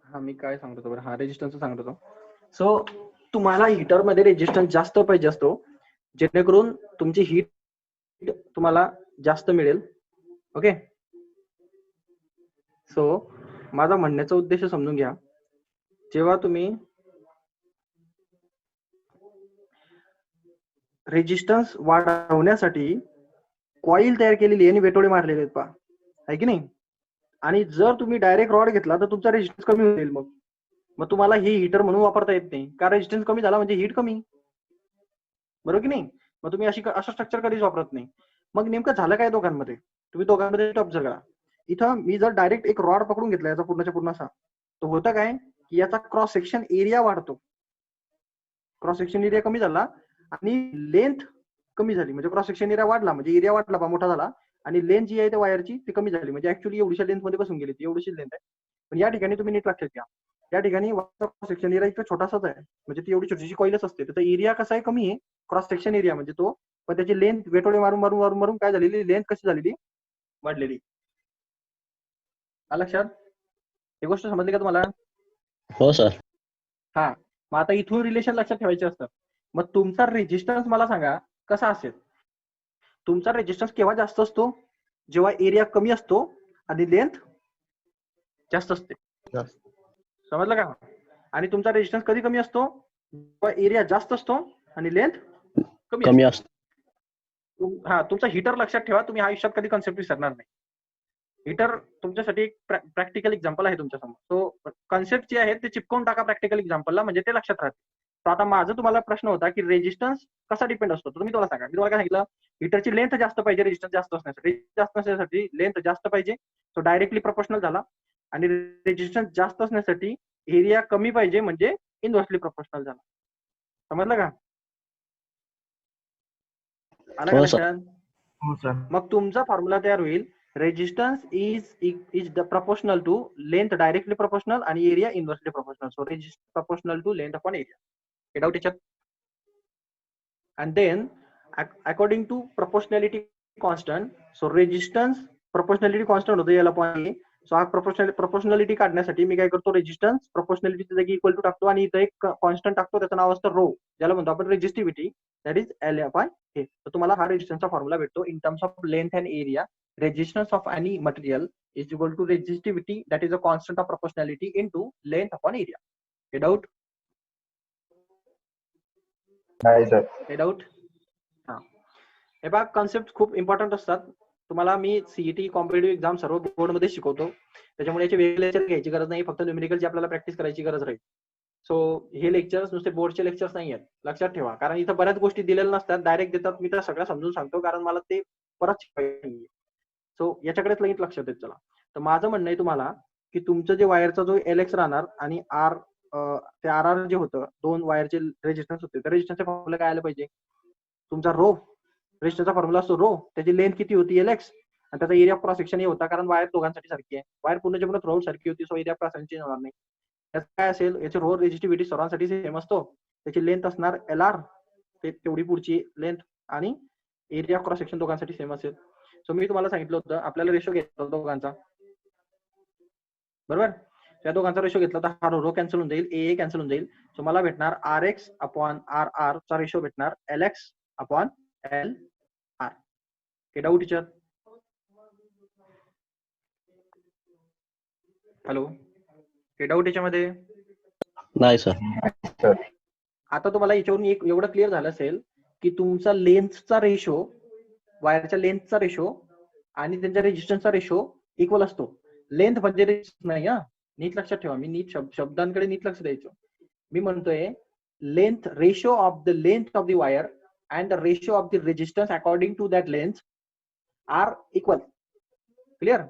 हा, मी काय सांगतो बरं, हा रेजिस्टन्स सांगतो. सो तुम्हाला हीटर मध्ये रेजिस्टन्स जास्त पाहिजे असतो, जेणेकरून तुमची हीट तुम्हाला जास्त मिळेल. ओके, सो माझा म्हणण्याचा उद्देश समजून घ्या. जेव्हा तुम्ही रेजिस्टन्स वाढवण्यासाठी कॉईल तयार केलेली आणि वेटोळे मारलेले आहेत, पहा, आहे की नाही? आणि जर तुम्ही डायरेक्ट रॉड घेतला तर तुमचा रेजिस्टन्स कमी होईल. मग तुम्हाला ही हीटर म्हणून वापरता येत नाही, का रेजिस्टन्स कमी झाला म्हणजे हीट कमी, बरोबर की नाही? मग तुम्ही असं स्ट्रक्चर कधीच वापरत नाही. मग नेमकं झालं काय दोघांमध्ये? तुम्ही दोघांमध्ये ऑब्झर्व करा. इथं मी जर डायरेक्ट एक रॉड पकडून घेतला याचा पूर्णच्या पूर्ण असा, तर होतं काय की याचा क्रॉस सेक्शन एरिया वाढतो, क्रॉस सेक्शन एरिया कमी झाला आणि लेंथ कमी झाली. म्हणजे क्रॉस सेक्शन एरिया वाढला म्हणजे एरिया वाढला बा, मोठा झाला, आणि लेंथ जी आहे त्या वायरची ती कमी झाली. म्हणजे ऍक्च्युअली एवढीशा लेंथ मध्ये बसून गेली, ती एवढीशी लेंथ आहे. पण या ठिकाणी तुम्ही नीट लक्षात घ्या, या ठिकाणी क्रॉस सेक्शन एरिया इतका छोटासाच आहे, म्हणजे ती एवढी छोटीशी कॉईलच असते, त्याचा एरिया कसा आहे, कमी आहे क्रॉस सेक्शन एरिया म्हणजे तो, पण त्याची लेंथ वेटोळे मारून मारून मारून मारून काय झालेली, लेंथ कशी झालेली, वाढलेली. लक्षात? ही गोष्ट समजली का तुम्हाला? हो सर. हा, मग आता इथून रिलेशन लक्षात ठेवायचे असतात. मग तुमचा रेजिस्टन्स मला सांगा कसा असेल? तुमचा रेजिस्टन्स केव्हा जास्त असतो? जेव्हा एरिया कमी असतो आणि लेंथ जास्त असते. जास्त. समजलं का? आणि तुमचा रेजिस्टन्स कधी कमी असतो? एरिया जास्त असतो आणि लेंथ कमी कमी असते. असतो. हा, तुमचा हीटर लक्षात ठेवा, तुम्ही आयुष्यात कधी कन्सेप्ट विसरणार नाही. हीटर तुमच्यासाठी एक प्रॅक्टिकल एक्झाम्पल आहे तुमच्यासमोर. तो कन्सेप्ट जे आहे ते चिपकवून टाका प्रॅक्टिकल एक्झाम्पलला, म्हणजे ते लक्षात राहते. तर आता माझा तुम्हाला प्रश्न होता की रेजिस्टन्स कसा डिपेंड असतो, तर तुम्ही तुम्हाला सांगा. मी तुम्हाला काय सांगितलं, हीटरची लेंथ जास्त पाहिजे रेजिस्टन्स जास्त असण्यासाठी. जास्त असण्यासाठी लेंथ जास्त पाहिजे, तो डायरेक्टली प्रोपोर्शनल झाला. आणि रेजिस्टन्स जास्त असण्यासाठी एरिया कमी पाहिजे, म्हणजे इनव्हर्सली प्रोपोर्शनल झाला. समजलं का? आला का हो सर. लक्षात? हो सर. मग तुमचा फॉर्म्युला तयार होईल, resistance is the proportional to length directly proportional आणि area inversely proportional. So resistance proportional to length upon area. Get out याच्यात. And then according to proportionality constant, so resistance proportionality constant होतो याला point A. So हा proportionality काढण्यासाठी मी काय करतो, resistance proportionality जागी equal to टाकतो आणि इथं एक कॉन्स्टंट टाकतो, त्याचं नाव असतं रो, ज्याला म्हणतो आपण resistivity, that is L upon A. तर तुम्हाला हा रेजिस्टन्सचा फॉर्म्युला भेटतो in terms of length and area. Resistance of any material is equal to resistivity, that is a constant of proportionality in to length upon area. Get out? नाही sir. Get out? हा, हे बघा, concept खूप important असतात. तुम्हाला मी CET competitive exam सर्व बोर्डमध्ये शिकवतो, त्याच्यामुळे याचे वेगळे लेक्चर घ्यायची गरज नाही, फक्त न्यूमेरिकलची आपल्याला प्रॅक्टिस करायची गरज राहील. सो हे लेक्चर्स नुसते बोर्डचे लेक्चर्स नाही आहेत, लक्षात ठेवा. कारण इथं बऱ्याच गोष्टी दिलेल्या नसतात, डायरेक्ट देतात. मी तर सगळं समजून सांगतो, कारण मला ते परत शिकायचं नाहीये. सो याच्याकडेच लगेच लक्षात देत चला. तर माझं म्हणणं आहे तुम्हाला की तुमचं जे वायरचा जो एलएक्स राहणार आणि आर, ते आर आर जे होतं, दोन वायरचे रेजिस्टन्स होते, त्या रेजिस्टन्सचे फॉर्म्युला काय आलं पाहिजे. तुमचा रो, रेजिस्टन्सचा फॉर्म्युला असतो रो, त्याची लेंथ किती होती एलएक्स, आणि त्याचा एरिया क्रॉस सेक्शन हे होता, कारण वायर दोघांसाठी सारखी आहे. वायर पूर्णच्या पूर्ण थ्रोआउट सारखी होती, सो एरिया क्रॉस सेक्शन होणार नाही. त्याचं काय असेल, याची रो रेजिस्टिव्हिटी सर्वांसाठी सेम असतो, त्याची लेंथ असणार एल आर, तेवढी पुढची लेंथ, आणि एरिया क्रॉस सेक्शन दोघांसाठी सेम असेल. सो मी तुम्हाला सांगितलं होतं आपल्याला रेशो घेतला दोघांचा, बरोबर. त्या दोघांचा रेशो घेतला तर हा रो कॅन्सल होऊन जाईल, ए कॅन्सल होऊन जाईल. सो मला भेटणार R X upon R R चा रेशो भेटणार L X upon L R. हे डाऊट टीचर? हॅलो, हे डाऊट याच्यामध्ये? नाही सर. आता तुम्हाला याच्यावरून एक एवढं क्लिअर झालं असेल की तुमचा लेंथचा रेशो, वायरच्या लेंथचा रेशो आणि त्यांच्या रेजिस्टन्सचा रेशो इक्वल असतो. लेंथ म्हणजे रेजिस्टन्स नाही, हा नीट लक्षात ठेवा. मी नीट शब्दांकडे नीट लक्ष द्यायचं. मी म्हणतोय length, ratio of the length of the wire and the ratio of the resistance according to that length are equal. Clear?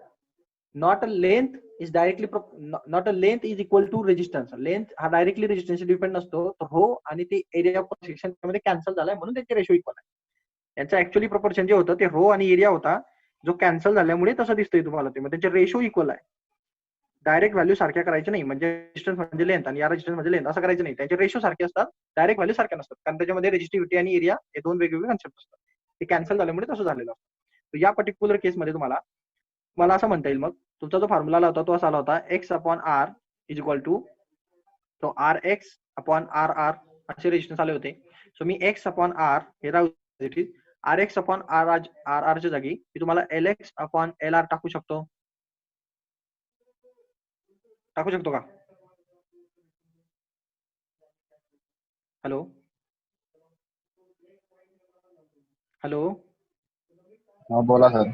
Not a length is directly, not a length is equal to resistance. Length हा directly resistance depend नसतो. Rho आणि ते area of section मध्ये cancel झालाय, म्हणून त्यांचे ratio equal आहे. यांचं ऍक्च्युअली प्रोपोर्शन जे होतं ते रो आणि एरिया होता, जो कॅन्सल झाल्यामुळे तसं दिसतंय तुम्हाला ते. मग त्यांचे रेशो इक्वल आहे. डायरेक्ट व्हॅल्यू सारख्या करायचे नाही, म्हणजे रेजिस्टन्स म्हणजे लेंथ आणि या रेजिस्टन्स म्हणजे लेंथ असं करायचं नाही. त्यांचे रेशो सारखे असतात, डायरेक्ट व्हॅल्यू सारख्या नसतात, कारण त्याच्यामध्ये रेजिस्टिव्हिटी आणि एरिया हे दोन वेगवेगळे कन्सेप्ट असतात. ते कॅन्सल झाल्यामुळे तसं झालेलं असतं. तर या पर्टिक्युलर केसमध्ये तुम्हाला असं म्हणता येईल, मग तुमचा जो फॉर्म्युला आला होता तो असा आला होता, X upon R is equal to, तो R X upon R R असे रेजिस्टन्स आले होते. सो मी एक्स अपॉन आर हे राहू, R X upon R R R च्या जागी मी तुम्हाला L X upon L R टाकू शकतो का? हॅलो हॅलो, बोला सर.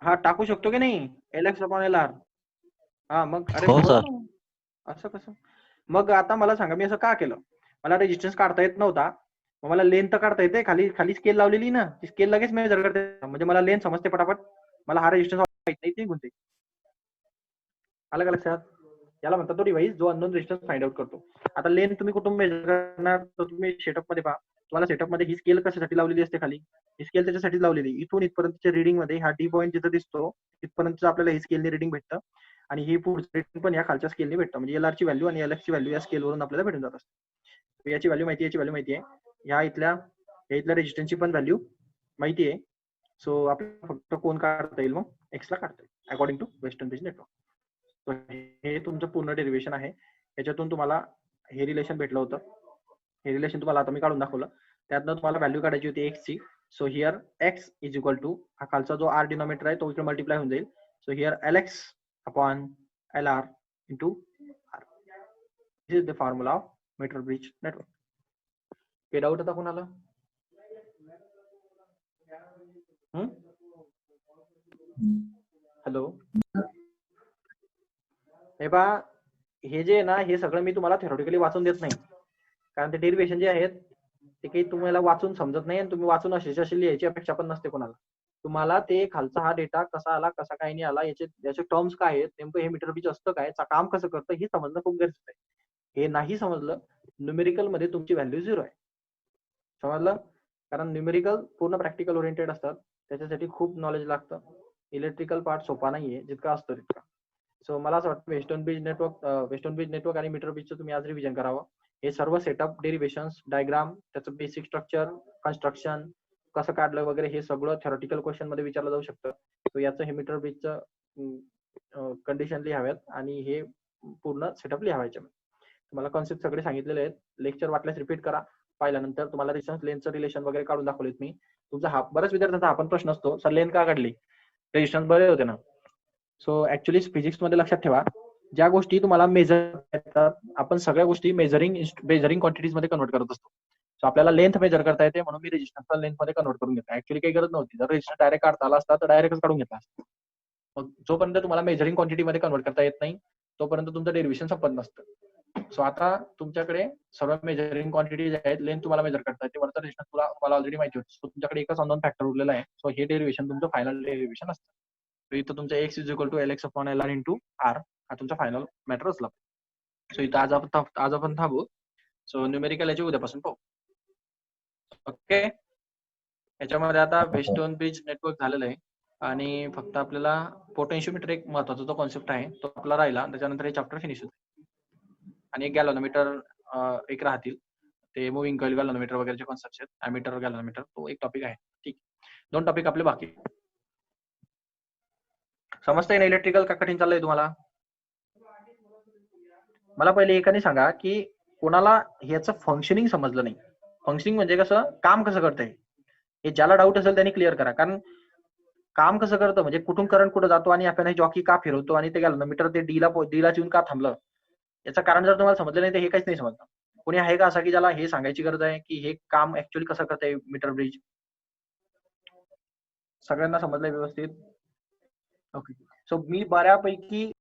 हा टाकू शकतो की नाही L X upon L R? हा, मग अरे हो बोला सर. ना. असं कसं? मग आता मला सांगा, मी असं का केलं? मला रेजिस्टन्स काढता येत नव्हता, मग मला लेंथ काढता येते. खाली खाली स्केल लावलेली ना, ती स्केल लगेच मेजर करते, म्हणजे मला लेंथ समजते पटापट. मला हा रेजिस्टन्स माहित नाही, ते गुंते. आलं का लक्षात? याला म्हणतात तो डिव्हाइस जो अननोन रेजिस्टन्स फाइंड आउट करतो. आता लेंथ तुम्ही कुठून मेजर करणार? तर तुम्ही सेटअप मध्ये पहा. तुम्हाला सेटअप मध्ये ही स्केल कशासाठी लावलेली असते खाली? ही स्केल त्याच्यासाठी लावलेली, इथून इथपर्यंतच्या रिडिंग मध्ये हा डी पॉईंट जिथं दिसतो तिथपर्यंत आपल्याला ही स्केलने रिडिंग भेटतं, आणि ही पुढचं रिडिंग पण या खालच्या स्केलने भेटतं. म्हणजे एल आर ची व्हॅल्यू आणि एल एक्स ची व्हॅल्यू या स्केलवरून आपल्याला भेटून जात असते. याची व्हॅल्यू माहिती आहे, याची व्हॅल्यू माहिती आहे, ह्या इथल्या रेजिस्टन्सची पण व्हॅल्यू माहिती आहे. सो आपल्याला फक्त कोण काढता येईल? मग एक्सला काढता येईल according to Wheatstone bridge network. हे तुमचं पूर्ण डेरिव्हेशन आहे. याच्यातून तुम्हाला हे रिलेशन भेटलं होतं. हे रिलेशन तुम्हाला आता मी काढून दाखवलं. त्यातनं तुम्हाला व्हॅल्यू काढायची होती एक्स ची. So here X is equal to, हा खालचा जो आर डिनॉमिनेटर आहे तो इकडे मल्टिप्लाय होऊन जाईल. So here L X upon LR into R. This is the formula of meter bridge network. काही डाऊट होता कोणाला? हॅलो, हे बा, हे जे आहे ना, हे सगळं मी तुम्हाला थेरोटिकली वाचून देत नाही, कारण ते डेरिव्हेशन जे आहेत ते काही तुम्हाला वाचून समजत नाही आणि तुम्ही वाचून अशी लिहायची अपेक्षा पण नसते कोणाला. तुम्हाला ते खालचा हा डेटा कसा आला, कसा काय नाही आला, याचे टर्म्स काय आहेत, नेमकं हे मीटर ब्रिज असतं काय, काम कसं करतं हे समजणं खूप गरजेचं आहे. हे नाही समजलं, न्यूमेरिकल मध्ये तुमची व्हॅल्यू 0 आहे. समजलं? कारण न्यूमेरिकल पूर्ण प्रॅक्टिकल ओरिएंटेड असतात, त्याच्यासाठी खूप नॉलेज लागतं. इलेक्ट्रिकल पार्ट सोपा नाहीये, जितका असतो तितका. सो मला असं वाटतं वेस्टर्न ब्रिज नेटवर्क आणि मीटर ब्रिजचं तुम्ही आज रिव्हिजन करावं. हे सर्व सेटअप, डेरिव्हेशन्स, डायग्राम, त्याचं बेसिक स्ट्रक्चर, कन्स्ट्रक्शन कसं काढलं वगैरे हे सगळं थेरोटिकल क्वेश्चन मध्ये विचारलं जाऊ शकतं. सो याचं हे मीटर ब्रिजचं कंडिशन लिहाव्यात आणि हे पूर्ण सेटअप लिहावायचे. तुम्हाला कॉन्सेप्ट सगळे सांगितलेले आहेत. लेक्चर वाटल्यास रिपीट करा. पाहिल्यानंतर तुम्हाला डिस्टन्स लेनचं रिलेशन वगैरे काढून दाखवलेत मी. तुमचा हा बऱ्याच विद्यार्थ्यांचा हा पण प्रश्न असतो, सर लेन का काढली, रेजिस्टन्स बरे होते ना. सो ऍक्च्युली फिजिक्स मध्ये लक्षात ठेवा, ज्या गोष्टी तुम्हाला मेजर येतात, आपण सगळ्या गोष्टी मेजरिंग क्वांटिटीज मध्ये कन्वर्ट करत असतो. सो आपल्याला लेंथ मेजर करता येते म्हणून मी रेजिस्टन्सला लेंथ मध्ये कन्वर्ट करून घेतो. ऍक्च्युली काही गरज नव्हती, जर रेजिस्टन्स डायरेक्ट काढता आला असता तर डायरेक्टच काढून घेतला असता. मग जोपर्यंत तुम्हाला मेजरिंग क्वांटिटी मध्ये कन्वर्ट करता येत नाही तोपर्यंत तुमचं डेरिव्हेशन संपत नसतं. सो आता तुमच्याकडे सर्व मेजरिंग क्वांटिटी जे आहेत, लेंथ तुम्हाला मेजर करता येते, वरचा रेजिस्टन्स तुम्हाला ऑलरेडी माहिती होती. सो तुमच्याकडे एकच अननोन फॅक्टर उरलेला आहे. सो हे डेरिव्हेशन तुमचं फायनल डेरिव्हेशन असतं. तर इथं तुमचं x = LX/LR × R हा तुमचा फायनल मॅटर असला. सो इथं आज आपण थांबू. सो न्यूमेरिकल याची उद्यापासून पाहू. ओके, याच्यामध्ये आता वेस्टर्न ब्रिज नेटवर्क झालेलं आहे आणि फक्त आपल्याला पोटेन्शियोमीटर एक महत्वाचा जो कॉन्सेप्ट आहे तो आपला राहिला. त्याच्यानंतर हे चॅप्टर फिनिश होते आणि एक गॅलॉनोमीटर एक राहतील, ते मुव्हिंग कॉइल गॅलॉनोमीटर वगैरेचे कॉन्सेप्ट आहेत. अॅमीटर गॅलॉनोमीटर तो एक टॉपिक आहे. ठीक, 2 टॉपिक आपले बाकी. समजतंय ना इलेक्ट्रिकल का कठीण चाललंय तुम्हाला? मला पहिले एकाने सांगा की कोणाला ह्याचं फंक्शनिंग समजलं नाही. फंक्शनिंग म्हणजे कसं, काम कसं करतंय हे ज्याला डाऊट असेल त्यांनी क्लिअर करा. कारण काम कसं करतं म्हणजे कुठून करंट कुठं जातो आणि आपण हे जॉकी का फिरवतो आणि ते गॅलॉनोमीटर ते डीला येऊन का थांबलं, याचं कारण जर तुम्हाला समजलं नाही तर हे काहीच नाही समजलं. कोणी आहे का असा की ज्याला हे सांगायची गरज आहे की हे काम ऍक्च्युअली कसं करतंय मीटर ब्रिज? सगळ्यांना समजलंय व्यवस्थित? ओके. सो मी बऱ्यापैकी